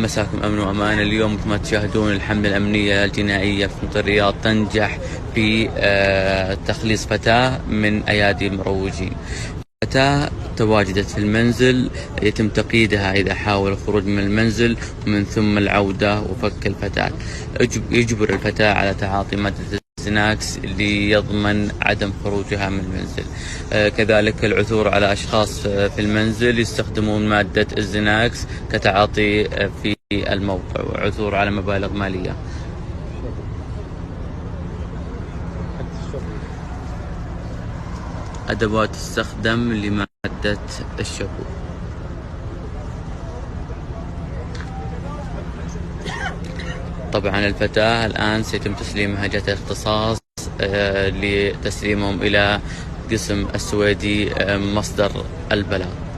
مساكم أمن وأمان. اليوم مثل ما تشاهدون الحملة الأمنية الجنائية في منطقة الرياض تنجح في تخليص فتاة من أيادي المروجين. فتاة تواجدت في المنزل، يتم تقييدها إذا حاول الخروج من المنزل ومن ثم العودة وفك الفتاة. يجبر الفتاة على تعاطي مادة الزناكس ليضمن عدم خروجها من المنزل. كذلك العثور على أشخاص في المنزل يستخدمون مادة الزناكس كتعاطي في الموقع، وعثور على مبالغ مالية. أدوات تستخدم لمادة الشابو. طبعا الفتاة الآن سيتم تسليمها جهة الاختصاص لتسليمهم إلى قسم السويدي مصدر البلاغ.